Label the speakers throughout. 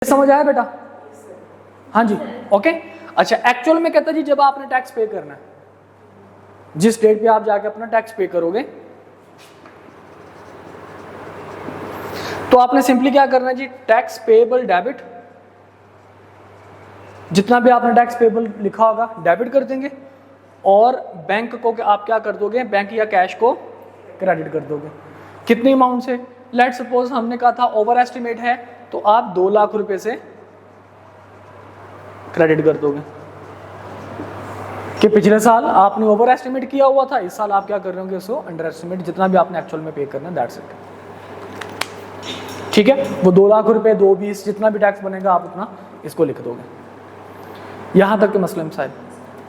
Speaker 1: समझ आया बेटा? हाँ जी, ओके। अच्छा, एक्चुअल में कहता जी जब आपने टैक्स पे करना है, जिस डेट पे आप जाके अपना टैक्स पे करोगे, तो आपने सिंपली क्या करना है जी, टैक्स पेएबल डेबिट, जितना भी आपने टैक्स पेएबल लिखा होगा डेबिट कर देंगे, और बैंक को आप क्या कर दोगे, बैंक या कैश को क्रेडिट कर दोगे। कितनी अमाउंट से? लेट सपोज हमने कहा था ओवर एस्टिमेट है, तो आप 2 लाख रुपए से क्रेडिट कर दोगे कि पिछले साल आपने ओवर एस्टिमेट किया हुआ था, इस साल आप क्या कर रहे होंगे उसको अंडर एस्टिमेट, जितना भी आपने एक्चुअल में पे करना है, दैट्स इट। ठीक है, वो 2 लाख रुपए 220 जितना भी टैक्स बनेगा आप उतना इसको लिख दोगे। यहां तक के मसले मसाइल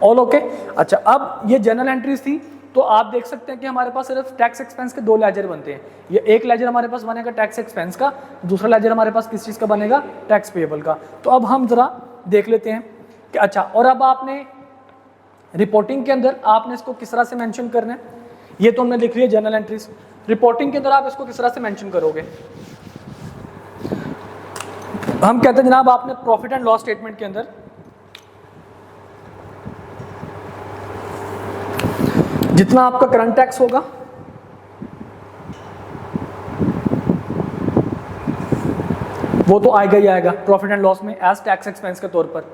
Speaker 1: ऑल ओके। अच्छा, अब ये जनरल एंट्रीज थी, तो आप देख सकते हैं कि हमारे पास सिर्फ टैक्स एक्सपेंस के 2 लेजर बनते हैं। ये एक लेजर हमारे पास बनेगा टैक्स एक्सपेंस का, दूसरा लेजर हमारे पास किस चीज़ का बनेगा, टैक्स पेएबल का। तो अब हम जरा देख लेते हैं कि अच्छा, और अब आपने रिपोर्टिंग के अंदर आपने इसको किस तरह से मेंशन करना है, ये तो हमने लिख लिया जनरल एंट्रीज। रिपोर्टिंग के अंदर आप इसको किस तरह से मेंशन करोगे, हम कहते हैं जनाब आपने प्रॉफिट एंड लॉस स्टेटमेंट के अंदर जितना आपका करंट टैक्स होगा वो तो आएगा ही आएगा प्रॉफिट एंड लॉस में एज टैक्स एक्सपेंस के तौर पर।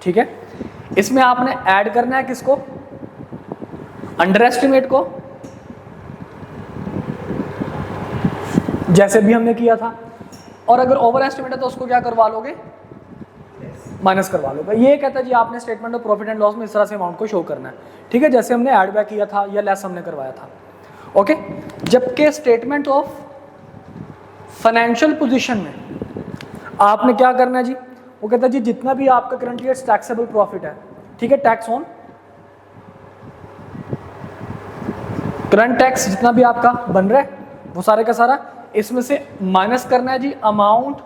Speaker 1: ठीक है, इसमें आपने ऐड करना है किसको, अंडर एस्टिमेट को, जैसे भी हमने किया था, और अगर ओवर एस्टिमेट है तो उसको क्या करवा लोगे, माइनस करवा लोगे। ये कहता है जी आपने statement of profit and loss में इस तरह से अमाउंट को शो करना है। ठीक है, जैसे हमने ऐड बैक किया था या लेस हमने करवाया था। ओके, जबकि स्टेटमेंट ऑफ फाइनेंशियल पोजीशन में आपने क्या करना है जी, वो कहता है जी जितना भी आपका करंट ईयर टैक्सेबल प्रॉफिट है, ठीक है, टैक्स ऑन करंट टैक्स जितना भी आपका बन रहा है वो सारे का सारा इसमें से माइनस करना है जी अमाउंट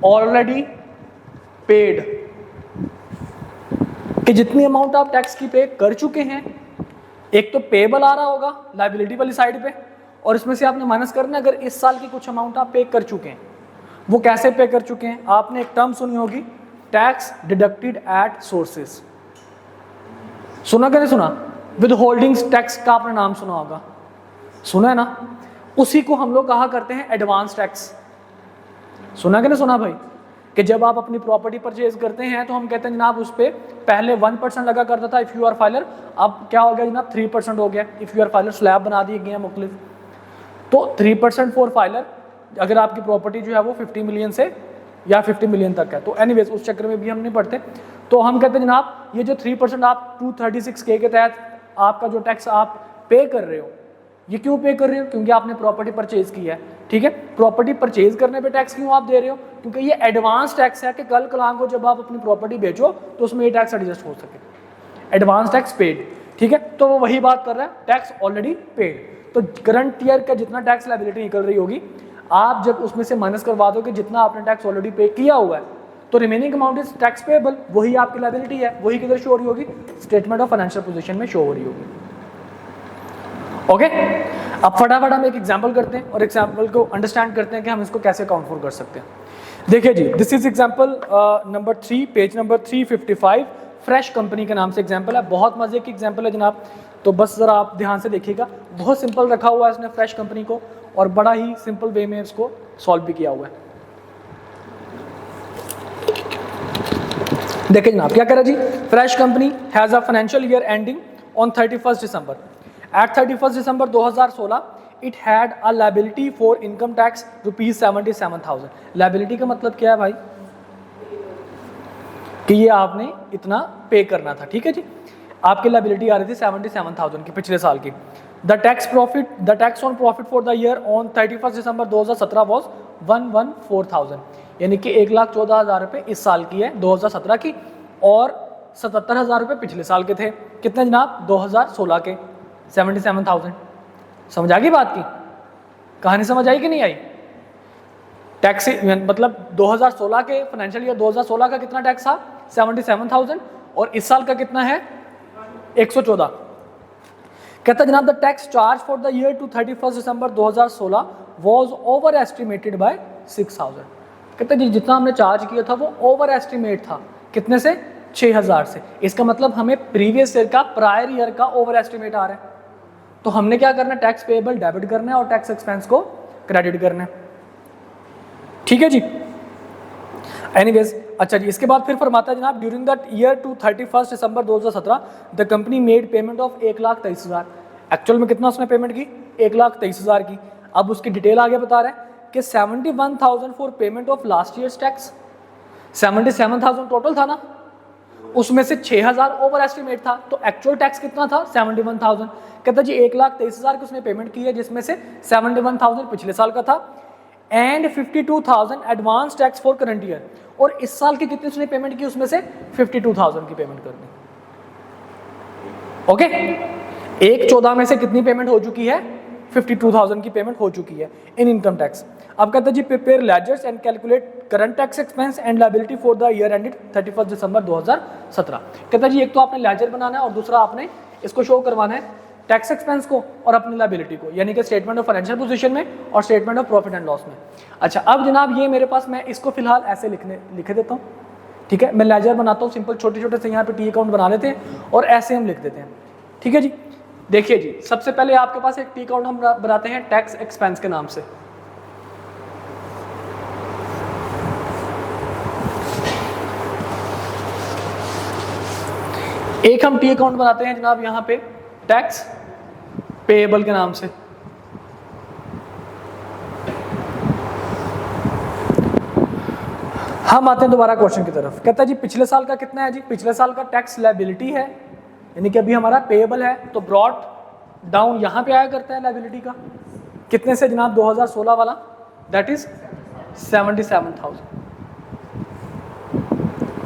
Speaker 1: ऑलरेडी पेड, कि जितनी अमाउंट आप टैक्स की पे कर चुके हैं, एक तो पेबल आ रहा होगा लायबिलिटी वाली साइड पे, और इसमें से आपने माइनस करना है अगर इस साल की कुछ अमाउंट आप पे कर चुके हैं। वो कैसे पे कर चुके हैं, आपने एक टर्म सुनी होगी टैक्स डिडक्टेड एट सोर्सेस, सुना क्या नहीं सुना, विद होल्डिंग्स टैक्स का आपने नाम सुना होगा, सुना है ना, उसी को हम लोग कहा करते हैं एडवांस टैक्स। सुना क्या नहीं सुना भाई, कि जब आप अपनी प्रॉपर्टी परचेज करते हैं तो हम कहते हैं जनाब उस पर पहले 1% लगा करता था इफ़ यू आर फाइलर, अब क्या हो गया जनाब 3% हो गया if you are filer, slab बना दिए गए हैं मुख्तलिफ। तो 3% फॉर फाइलर, अगर आपकी प्रॉपर्टी जो है वो 50 मिलियन से या 50 मिलियन तक है, तो एनीवेज उस चक्कर में भी हम नहीं पढ़ते। तो हम कहते हैं जनाब ये जो 3% आप 236K के तहत आपका जो टैक्स आप पे कर रहे हो, ये क्यों पे कर रहे हो, क्योंकि आपने प्रॉपर्टी परचेज की है। ठीक है, प्रॉपर्टी परचेज करने पे टैक्स क्यों आप दे रहे हो, क्योंकि ये एडवांस टैक्स है कि कल कलाम को जब आप अपनी प्रॉपर्टी बेचो तो उसमें ये टैक्स एडजस्ट हो सके, एडवांस टैक्स पेड। ठीक है, तो वो वही बात कर रहा है टैक्स ऑलरेडी पेड। तो करंट ईयर का जितना टैक्स लायबिलिटी निकल रही होगी, आप जब उसमें से माइनस करवा दो कि जितना आपने टैक्स ऑलरेडी पे किया हुआ है, तो remaining amount is tax payable, वही आपकी लायबिलिटी है, वही किधर शो हो रही होगी, स्टेटमेंट ऑफ फाइनेंशियल पोजीशन में शो हो रही होगी। ओके, अब फटाफट हम एक एग्जांपल करते हैं और एग्जांपल को अंडरस्टैंड करते हैं कि हम इसको कैसे अकाउंट फॉर कर सकते हैं। देखिए जी, this is example number 3, page number 355, fresh company के नाम से एग्जांपल है। बहुत मजे की एग्जांपल है जनाब, तो बस जरा आप ध्यान से देखिएगा। बहुत सिंपल रखा हुआ है इसने फ्रेश कंपनी को, और बड़ा ही सिंपल वे में इसको सॉल्व भी किया हुआ है। देखिए जनाब क्या कह रहा है जी, fresh company has a financial year ending on 31 December. At 31 December 2016, it had a liability for income tax ₹77,000। Liability का मतलब क्या है भाई, कि ये आपने इतना पे करना था। ठीक है जी, आपकी लायबिलिटी आ रही थी 77,000 की पिछले साल की। The tax on profit for the year on 31 December 2017 was 114,000, यानी कि 1,14,000 रुपये इस साल की है 2017 की, और 77,000 रुपये पिछले साल के थे। कितने जनाब, 2016 के 77,000। समझ आ गई बात की, कहानी समझ आई कि नहीं आई? टैक्स मतलब 2016 के फाइनेंशियल ईयर 2016 का कितना टैक्स था, 77,000, और इस साल का कितना है, 114। कहता जनाब the tax charge for the year to 31 December 2016 was over estimated by 6,000। कहते जी जितना हमने चार्ज किया था वो ओवर एस्टिमेट था, कितने से 6000 से। इसका मतलब हमें प्रीवियस ईयर का प्रायर ईयर का ओवर एस्टिमेट आ रहा है, तो हमने क्या करना है, टैक्स पेएबल डेबिट करना है और टैक्स एक्सपेंस को क्रेडिट करना है। ठीक है जी। एनीवेज, अच्छा जी, इसके बाद फिर फरमाता है जनाब, during that year to 31 December 2017 the company made payment of 1,23,000। Actual में कितना उसने पेमेंट की, 1,23,000 की। अब उसकी डिटेल आगे बता रहा है कि 71,000 for payment of last years tax, 77,000 total था ना, उसमें से 6,000 ओवर एस्टिमेट था, तो एक्चुअल टैक्स कितना था 71,000। कहता जी 1,23,000 की उसने पेमेंट की है, जिसमें से 71,000 पिछले साल का था and 52,000 advance tax for current year, और इस साल की कितनी उसने पेमेंट की, उसमें से 52,000 की पेमेंट कर दी। ओके, 1/14 में से कितनी पेमेंट हो चुकी है, 52,000 की पेमेंट हो चुकी है इन इनकम टैक्स। अब कहते हैं जी prepare ledgers and calculate current tax expense and liability for the year ended 31 December 2017। कहता है जी एक तो आपने लेजर बनाना है और दूसरा आपने इसको शो करवाना है टैक्स एक्सपेंस को और अपनी लायबिलिटी को, यानी कि स्टेटमेंट ऑफ फाइनेंशियल पोजीशन में और statement of profit and loss में। अच्छा, अब जनाब ये मेरे पास, मैं इसको फिलहाल ऐसे लिख देता हूँ, ठीक है। मैं लेजर बनाता हूँ सिंपल, छोटे छोटे से यहाँ पे टी अकाउंट बना लेते हैं और ऐसे हम लिख देते हैं, ठीक है जी। देखिए जी, सबसे पहले आपके पास एक टी अकाउंट हम बनाते हैं टैक्स एक्सपेंस के नाम से। एक हम टी अकाउंट बनाते हैं जनाब यहाँ पे टैक्स पेएबल के नाम से। हम आते हैं दोबारा क्वेश्चन की तरफ। कहता है जी पिछले साल का कितना है जी, पिछले साल का टैक्स लायबिलिटी है, यानी कि अभी हमारा पेएबल है, तो ब्रॉट डाउन यहाँ पे आया करता है लायबिलिटी का, कितने से जनाब 2016 वाला, that is 77,000।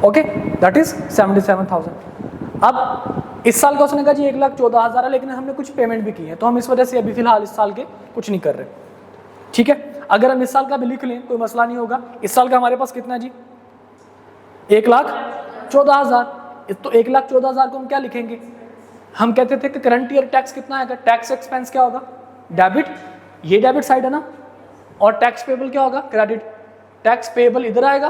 Speaker 1: Okay, that is 77,000। अब इस साल का उसने कहा जी 1,14,000 है, लेकिन हमने कुछ पेमेंट भी की है, तो हम इस वजह से अभी फिलहाल इस साल के कुछ नहीं कर रहे, ठीक है। अगर हम इस साल का भी लिख लें कोई मसला नहीं होगा। इस साल का हमारे पास कितना है जी, 1,14,000। तो 1,14,000 को हम क्या लिखेंगे, हम कहते थे कि करंट ईयर टैक्स कितना आएगा, टैक्स एक्सपेंस क्या होगा, डेबिट, ये डेबिट साइड है ना, और टैक्स पेबल क्या होगा, क्रेडिट। टैक्स पेबल इधर आएगा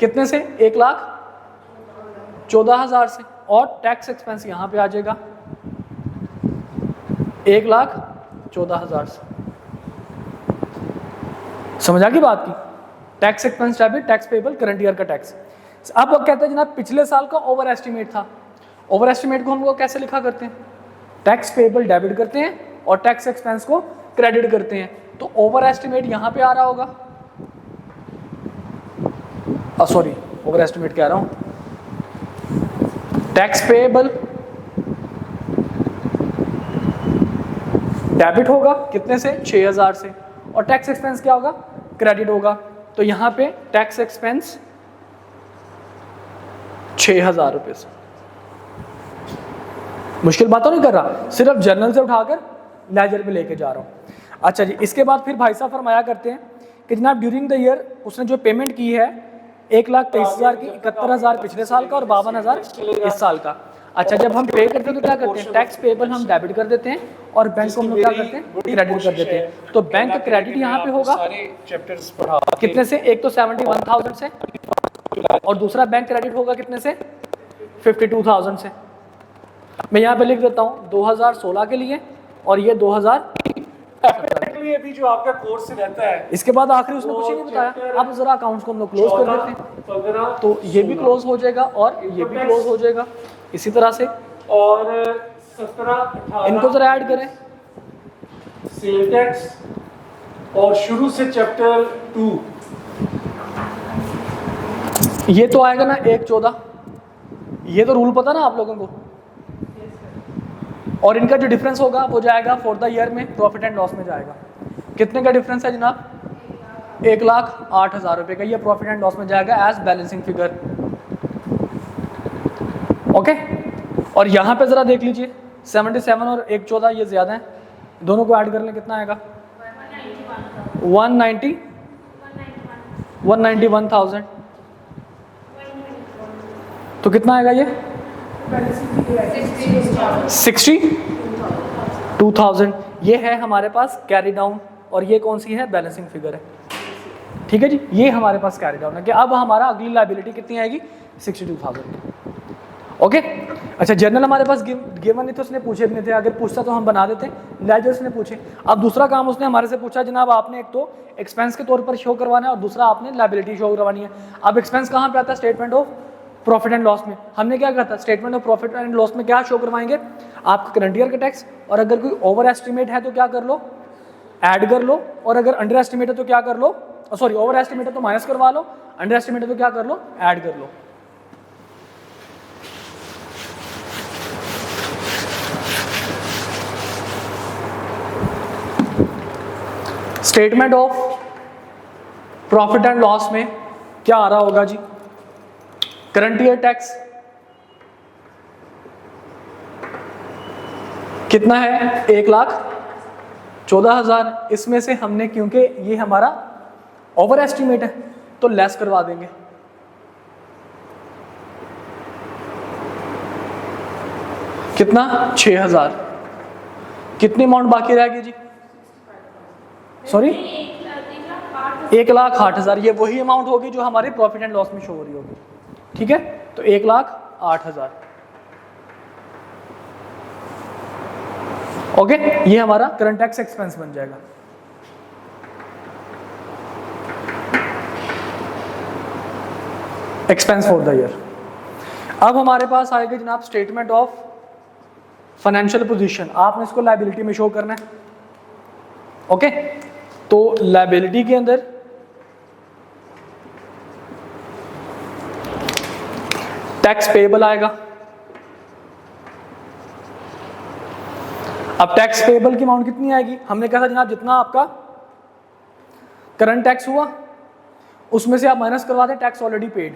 Speaker 1: कितने से, 1,14,000 से, और टैक्स एक्सपेंस यहां पे आ जाएगा 1,14,000 से। समझ आ गई बात की, tax expense debit, tax payable, current year का टैक्स। अब वो कहते हैं जनाब पिछले साल का ओवर एस्टिमेट था, ओवर एस्टिमेट को हम लोग कैसे लिखा करते हैं, टैक्स पेबल डेबिट करते हैं और टैक्स एक्सपेंस को क्रेडिट करते हैं। तो ओवर एस्टिमेट यहां पे आ रहा होगा, सॉरी ओवर एस्टिमेट कह रहा हूं, टैक्स पेबल डेबिट होगा कितने से, 6,000 से, और टैक्स एक्सपेंस क्या होगा, क्रेडिट होगा। तो यहां पे टैक्स एक्सपेंस 6,000 रुपए से। मुश्किल बात तो नहीं कर रहा, सिर्फ जर्नल से उठाकर लेजर पे लेके जा रहा हूं। अच्छा जी, इसके बाद फिर भाई साहब फरमाया करते हैं कि जनाब ड्यूरिंग द ईयर उसने जो पेमेंट की है 1,23,000 की, 71,000 पिछले साल का और 52,000 इस साल का। अच्छा, जब हम पे करते हैं तो क्या करते हैं, टैक्स पेबल हम डेबिट कर देते हैं और बैंक को हम लोग क्या करते हैं, क्रेडिट कर देते हैं। तो बैंक क्रेडिट यहाँ पे होगा कितने से, एक तो 71,000 से, और दूसरा बैंक क्रेडिट होगा कितने से, 52,000 से। मैं यहाँ पे लिख देता हूँ 2016 के लिए और ये 2000
Speaker 2: अभी जो आपका कोर्स रहता है,
Speaker 1: इसके बाद आखिरी उसने कुछ ही नहीं बताया। अब जरा अकाउंट्स को हम लोग क्लोज कर देते हैं, तो ये भी क्लोज हो जाएगा और ये भी क्लोज हो जाएगा इसी तरह से।
Speaker 2: और 17,
Speaker 1: इनको जरा ऐड करें,
Speaker 2: सेल टैक्स, और शुरू से चैप्टर 2
Speaker 1: ये तो आएगा ना 1/14, ये तो रूल पता ना आप लोगों को। और इनका जो डिफरेंस होगा वो जाएगा फॉर द ईयर में प्रॉफिट एंड लॉस में जाएगा। कितने का डिफरेंस है जनाब, 1,08,000 रुपए का, ये प्रॉफिट एंड लॉस में जाएगा एज बैलेंसिंग फिगर। ओके, और यहाँ पे जरा देख लीजिए 77 और 1/14 ये ज्यादा है, दोनों को ऐड कर लें कितना आएगा, 191,000। तो कितना आएगा ये 62,000। ये है हमारे पास कैरी डाउन, और ये कौन सी है, बैलेंसिंग फिगर है। ठीक है जी, ये हमारे पास कैरी डाउन है कि अब हमारा अगली लाइबिलिटी कितनी आएगी 62,000। ओके अच्छा, जर्नल हमारे पास गिवन नहीं थे, उसने पूछे भी नहीं थे, अगर पूछता तो हम बना देते। लेजर्स ने पूछे। अब दूसरा काम उसने हमारे से पूछा, जनाब आपने एक तो एक्सपेंस के तौर पर शो करवाना है और दूसरा आपने लाइबिलिटी शो करवानी है। अब एक्सपेंस कहाँ पे आता है? Statement of profit and loss में। हमने क्या कहा था? Statement of profit and loss में क्या शो करवाएंगे? आपका करंट ईयर का टैक्स, और अगर कोई ओवर एस्टिमेट है तो क्या कर लो? ऐड कर लो, और अगर अंडर एस्टिमेट है तो क्या कर लो? सॉरी, ओवर एस्टिमेट है तो माइनस करवा लो, अंडर एस्टिमेट है तो क्या कर लो? ऐड कर लो। Statement of profit and loss में क्या आ रहा होगा जी? करंट ईयर टैक्स कितना है? 1,14,000। इसमें से हमने, क्योंकि ये हमारा ओवर एस्टिमेट है, तो लेस करवा देंगे। कितना? 6,000। कितनी अमाउंट बाकी रहेगी जी? सॉरी, 1,08,000। ये वही अमाउंट होगी जो हमारे प्रॉफिट एंड लॉस में शो हो रही होगी। ठीक है, तो 1,08,000। ओके, ये हमारा करंट टैक्स एक्सपेंस बन जाएगा। Expense for the year. अब हमारे पास आएगा जनाब स्टेटमेंट ऑफ फाइनेंशियल पोजीशन। आपने इसको लायबिलिटी में शो करना है। ओके, तो लायबिलिटी के अंदर टैक्स पेएबल आएगा। अब टैक्स पेएबल की अमाउंट कितनी आएगी? हमने कहा था जनाब जितना आपका करंट टैक्स हुआ उसमें से आप माइनस करवा दें टैक्स ऑलरेडी पेड।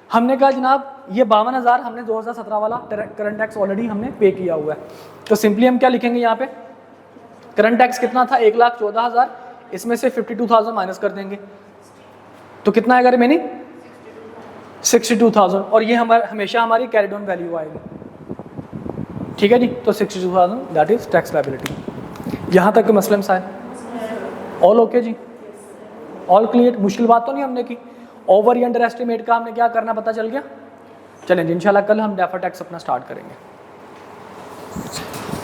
Speaker 1: हमने कहा जनाब ये 52,000 हमने 2017 वाला करंट टैक्स ऑलरेडी हमने पे किया हुआ है। तो सिंपली हम क्या लिखेंगे यहाँ पे? करंट टैक्स कितना था? 1,14,000। इसमें से 52,000 माइनस कर देंगे तो कितना आएगा रिमेनिंग? 62,000। और ये हमेशा हमारी कैरी डाउन वैल्यू आएगी। ठीक है जी, तो 62,000 दैट इज टैक्स लायबिलिटी। यहाँ तक मसले मसाइल ऑल ओके जी? All clear? मुश्किल बात तो नहीं हमने की? ओवर या अंडर एस्टिमेट का हमने क्या करना पता चल गया? चलें जी, इंशाल्लाह कल हम डेफर टैक्स अपना स्टार्ट करेंगे।